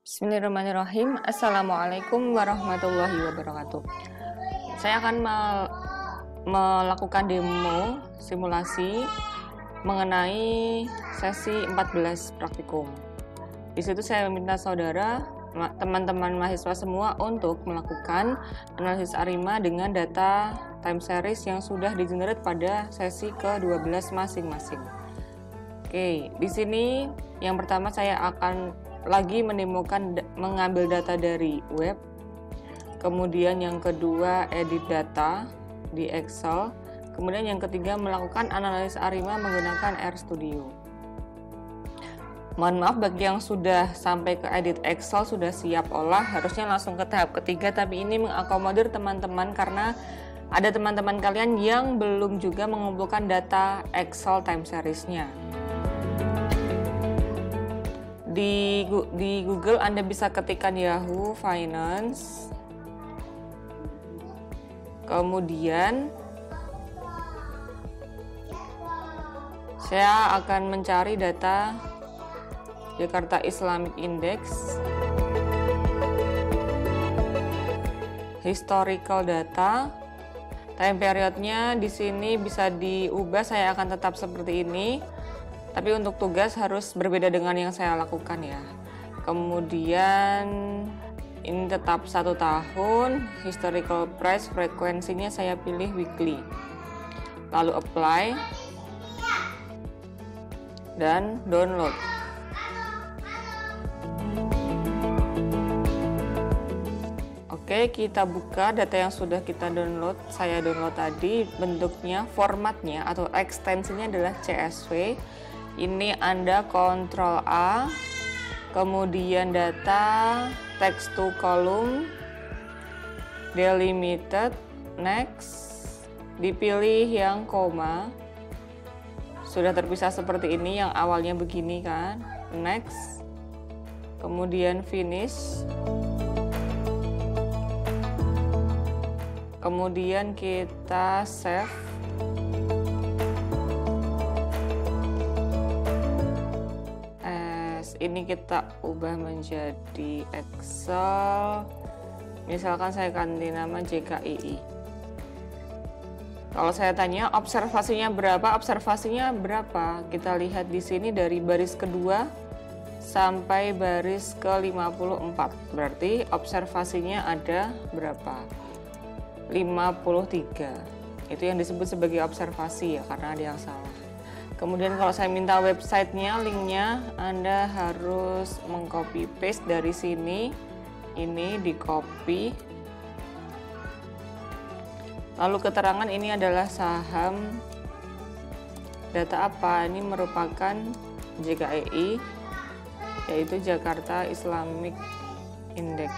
Bismillahirrahmanirrahim. Assalamualaikum warahmatullahi wabarakatuh. Saya akan melakukan demo simulasi mengenai sesi 14 praktikum. Di situ saya meminta saudara, teman-teman mahasiswa semua untuk melakukan analisis ARIMA dengan data time series yang sudah di-generate pada sesi ke-12 masing-masing. Oke, di sini yang pertama saya akan lagi menemukan mengambil data dari web. Kemudian yang kedua edit data di Excel. Kemudian yang ketiga melakukan analisis ARIMA menggunakan RStudio. Mohon maaf bagi yang sudah sampai ke edit Excel sudah siap olah, harusnya langsung ke tahap ketiga, tapi ini mengakomodir teman-teman karena ada teman-teman kalian yang belum juga mengumpulkan data Excel time series-nya. Di Google Anda bisa ketikkan Yahoo Finance, kemudian saya akan mencari data Jakarta Islamic Index, historical data, time periodnya di sini bisa diubah, saya akan tetap seperti ini. Tapi untuk tugas harus berbeda dengan yang saya lakukan ya. Kemudian ini tetap 1 tahun, historical price, frekuensinya saya pilih weekly. Lalu apply dan download. Oke, kita buka data yang sudah kita download. Saya download tadi, bentuknya, formatnya atau ekstensinya adalah CSV. Ini Anda Ctrl A, kemudian data, text to column, delimited, next, dipilih yang koma, sudah terpisah seperti ini, yang awalnya begini kan, next, kemudian finish, kemudian kita save. Ini kita ubah menjadi Excel. Misalkan saya ganti nama JKII. Kalau saya tanya observasinya berapa? Observasinya berapa? Kita lihat di sini dari baris kedua sampai baris ke-54. Berarti observasinya ada berapa? 53. Itu yang disebut sebagai observasi ya, karena ada yang salah. Kemudian kalau saya minta websitenya, linknya, Anda harus mengcopy paste dari sini. Ini di copy. Lalu keterangan ini adalah saham. Data apa? Ini merupakan JKII, yaitu Jakarta Islamic Index.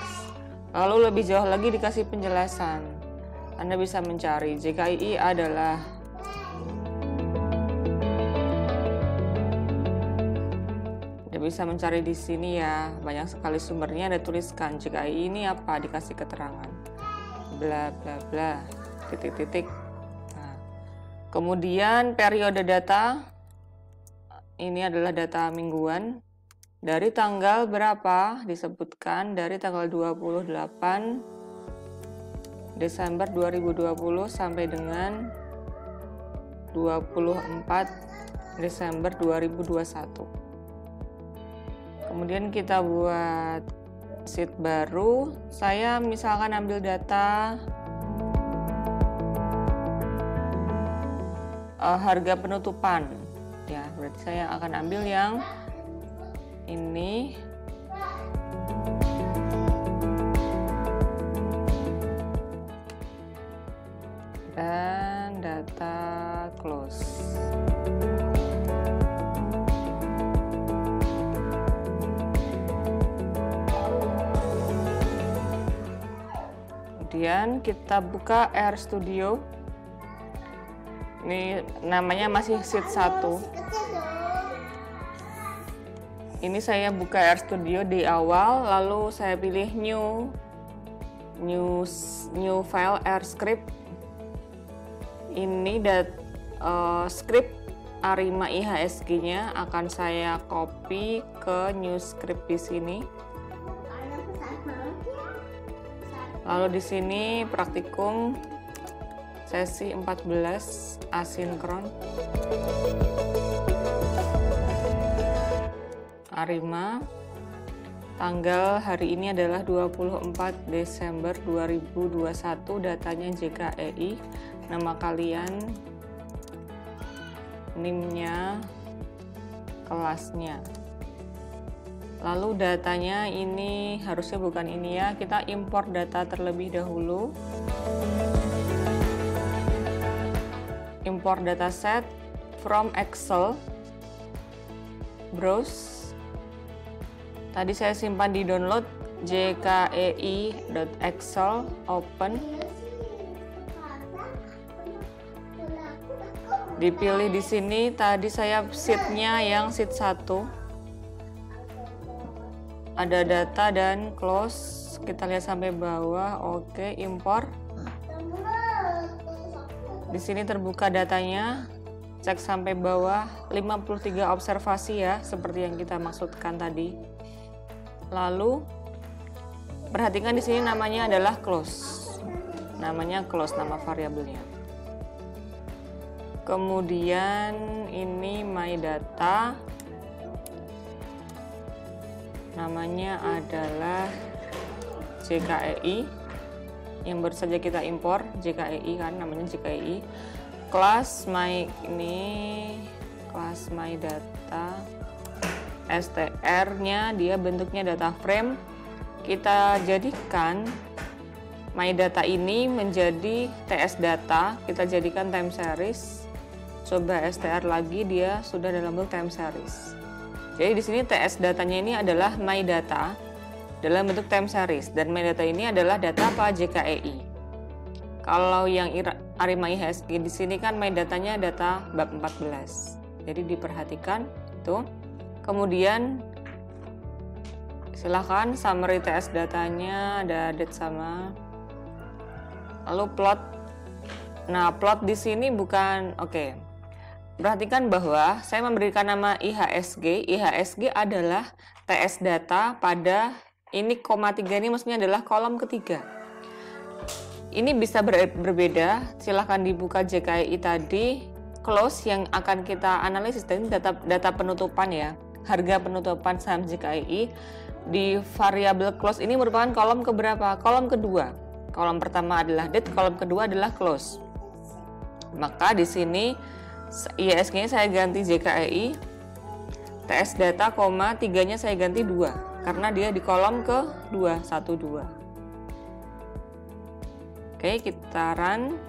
Lalu lebih jauh lagi dikasih penjelasan. Anda bisa mencari JKII adalah bisa mencari di sini ya, banyak sekali sumbernya, ada tuliskan JKII ini apa, dikasih keterangan bla bla bla titik-titik. Nah, kemudian periode data ini adalah data mingguan dari tanggal berapa, disebutkan dari tanggal 28 Desember 2020 sampai dengan 24 Desember 2021. Kemudian kita buat sheet baru. Saya misalkan ambil data harga penutupan. Ya, berarti saya akan ambil yang ini. Dan data close. Kemudian kita buka RStudio. Ini namanya masih sheet 1. Ini saya buka RStudio di awal, lalu saya pilih new file RScript. Ini script ARIMA IHSG-nya akan saya copy ke new script di sini. Lalu di sini praktikum sesi 14 asinkron. Arima. Tanggal hari ini adalah 24 Desember 2021, datanya JKEI, nama kalian, NIM-nya, kelasnya. Lalu datanya ini harusnya bukan ini ya, kita import data terlebih dahulu. Import dataset from Excel, browse. Tadi saya simpan di download jkei.excel, open. Dipilih di sini, tadi saya sheet-nya yang sheet 1. Ada data dan close. Kita lihat sampai bawah. Oke, import. Di sini terbuka datanya. Cek sampai bawah, 53 observasi ya, seperti yang kita maksudkan tadi. Lalu perhatikan di sini namanya adalah close. Namanya close, nama variabelnya. Kemudian ini my data. Namanya adalah JKEI. Yang baru saja kita impor, JKEI kan namanya JKEI. Kelas my ini kelas my data. str-nya dia bentuknya data frame. Kita jadikan my data ini menjadi ts data, kita jadikan time series. Coba str lagi, dia sudah dalam bentuk time series. Jadi di sini ts datanya ini adalah my data dalam bentuk time series, dan my data ini adalah data apa? JKEI. Kalau yang Arima IHSG di sini kan my datanya data bab 14. Jadi diperhatikan itu. Kemudian silahkan summary TS datanya, ada date sama. Lalu plot. Nah, plot di sini bukan oke. Perhatikan bahwa saya memberikan nama IHSG. IHSG adalah TS data pada ini koma 3 ini maksudnya adalah kolom ketiga. Ini bisa berbeda. Silahkan dibuka JKEI tadi. Close yang akan kita analisis ini data penutupan ya. Harga penutupan saham JKEI di variabel close ini merupakan kolom keberapa? Kolom kedua. Kolom pertama adalah date, kolom kedua adalah close. Maka di sini IHSG-nya saya ganti JKEI, TS data, 3-nya saya ganti 2 karena dia di kolom ke-2, 1, 2. Oke, kita run.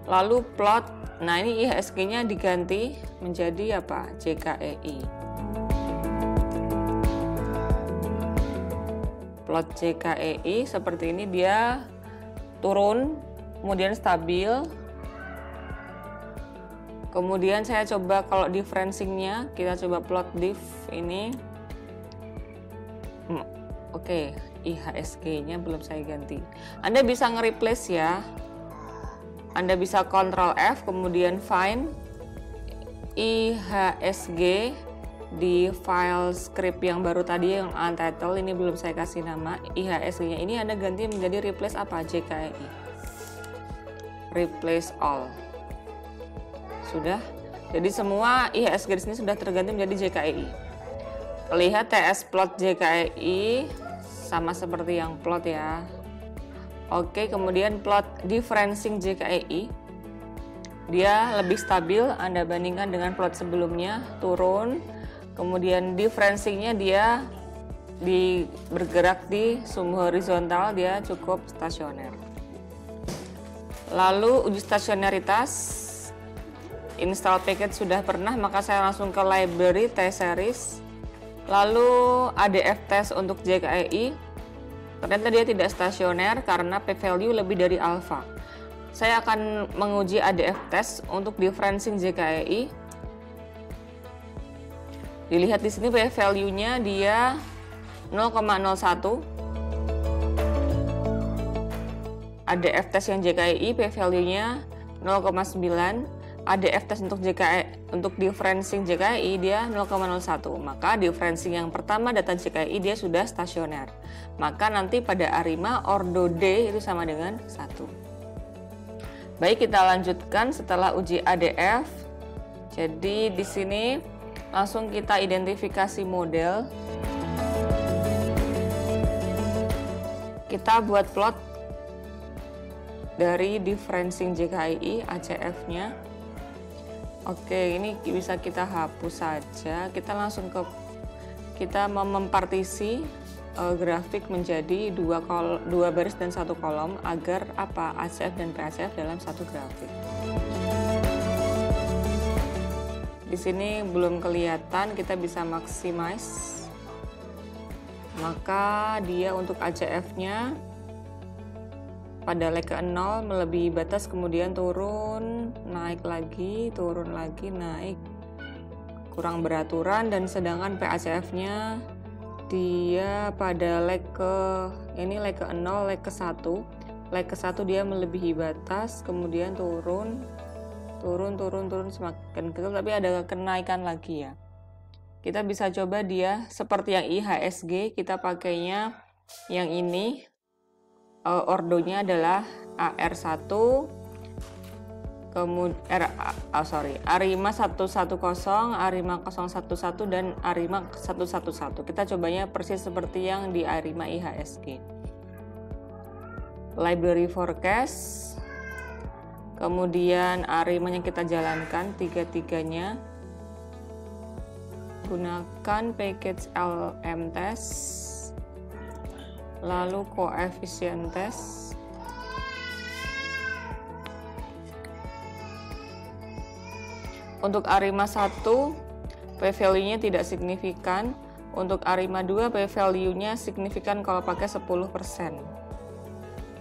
Lalu plot. Nah, ini IHSG-nya diganti menjadi apa? JKEI. Plot JKEI seperti ini, dia turun, kemudian stabil. Kemudian saya coba kalau differencing-nya, kita coba plot diff ini. Oke, IHSG-nya belum saya ganti. Anda bisa nge-replace ya. Anda bisa Ctrl F, kemudian find IHSG di file script yang baru tadi yang untitled, ini belum saya kasih nama. IHSG-nya ini Anda ganti menjadi replace apa? JKEI. Replace all. Sudah. Jadi semua IHSG di sini sudah terganti menjadi JKEI. Lihat TS plot JKEI sama seperti yang plot ya. Oke, kemudian plot differencing JKEI. Dia lebih stabil Anda bandingkan dengan plot sebelumnya, turun. Kemudian differencing-nya dia bergerak di sumbu horizontal, dia cukup stasioner. Lalu uji stasionaritas, install package sudah pernah, maka saya langsung ke library T-series. Lalu ADF test untuk JKEI, ternyata dia tidak stasioner karena p-value lebih dari alpha. Saya akan menguji ADF test untuk differencing JKEI. Dilihat di sini p-value-nya dia 0,01. ADF test yang JKEI p-value-nya 0,9. ADF tes untuk JKI, untuk differencing JKI dia 0,01. Maka differencing yang pertama data JKI dia sudah stasioner. Maka nanti pada ARIMA ordo D itu sama dengan 1. Baik, kita lanjutkan setelah uji ADF. Jadi di sini langsung kita identifikasi model. Kita buat plot dari differencing JKI ACF-nya. Oke, ini bisa kita hapus saja. Kita mempartisi grafik menjadi dua baris dan satu kolom agar apa ACF dan PACF dalam satu grafik. Di sini belum kelihatan, kita bisa maximize. Maka dia untuk ACF-nya pada leg ke-0 melebihi batas, kemudian turun, naik lagi, turun lagi, naik, kurang beraturan. Dan sedangkan PACF-nya dia pada leg ke-0, leg ke-1. Leg ke-1 dia melebihi batas, kemudian turun semakin kecil, tapi ada kenaikan lagi ya. Kita bisa coba dia seperti yang IHSG, kita pakainya yang ini. Ordonya adalah AR1, kemudian ARIMA 110, ARIMA 011 dan ARIMA 111. Kita cobanya persis seperti yang di ARIMA IHSG. Library forecast, kemudian ARIMA-nya kita jalankan tiga-tiganya. Gunakan package LM test. Lalu koefisien tes. Untuk ARIMA 1 p-value-nya tidak signifikan. Untuk ARIMA 2 p-value-nya signifikan kalau pakai 10%.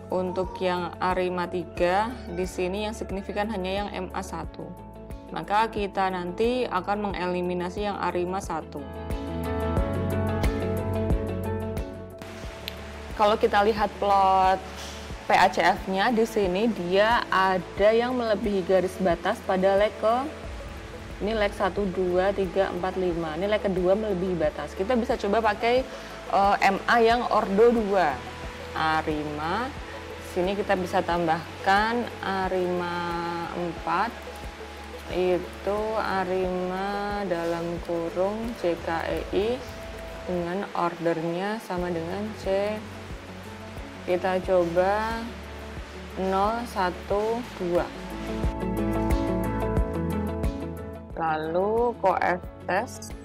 Untuk yang ARIMA 3 di sini yang signifikan hanya yang MA1. Maka kita nanti akan mengeliminasi yang ARIMA 1. Kalau kita lihat plot PACF-nya di sini dia ada yang melebihi garis batas pada leg ini leg 1, 2, 3, 4, 5. Ini leg kedua melebihi batas. Kita bisa coba pakai MA yang ordo 2. ARIMA. Sini kita bisa tambahkan ARIMA 4. Itu ARIMA dalam kurung JKEI dengan ordernya sama dengan C. Kita coba 0, 1, 2. Lalu koef tes.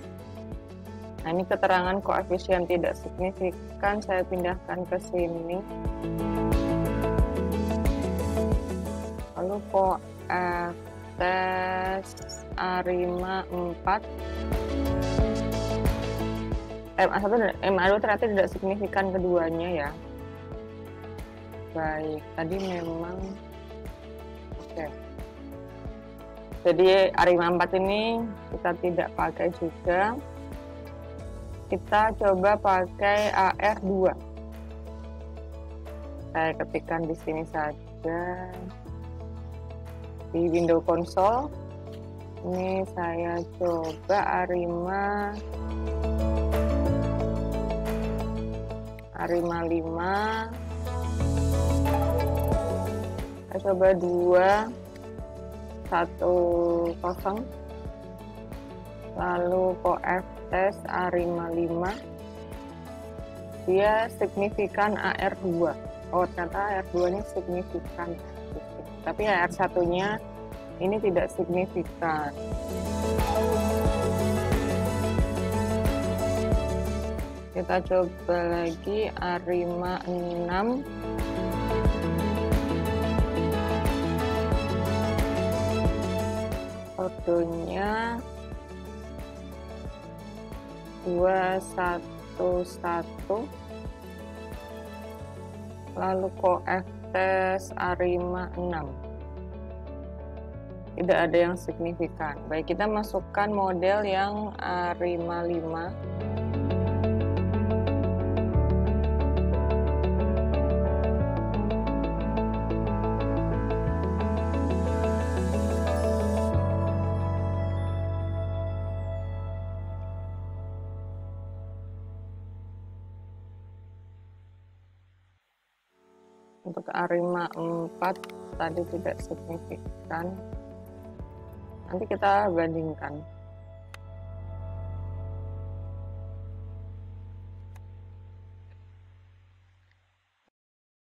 Nah, ini keterangan koefisien tidak signifikan, saya pindahkan ke sini. Lalu koef tes ARIMA 4. MA1 dan MA2 ternyata tidak signifikan keduanya ya. Baik, tadi memang oke. Jadi ARIMA 4 ini kita tidak pakai juga. Kita coba pakai AR2. Saya ketikkan di sini saja di window console. Ini saya coba ARIMA 5. Saya coba 2, 1, 0. Lalu koef tes ARIMA 5. Dia signifikan AR2. Oh, ternyata AR2-nya signifikan. Tapi AR1-nya ini tidak signifikan. Kita coba lagi ARIMA 6. Ordonya 2, 1, 1. Lalu koef tes ARIMA 6. Tidak ada yang signifikan. Baik, kita masukkan model yang ARIMA 5. Untuk A5 4 tadi tidak signifikan. Nanti kita bandingkan.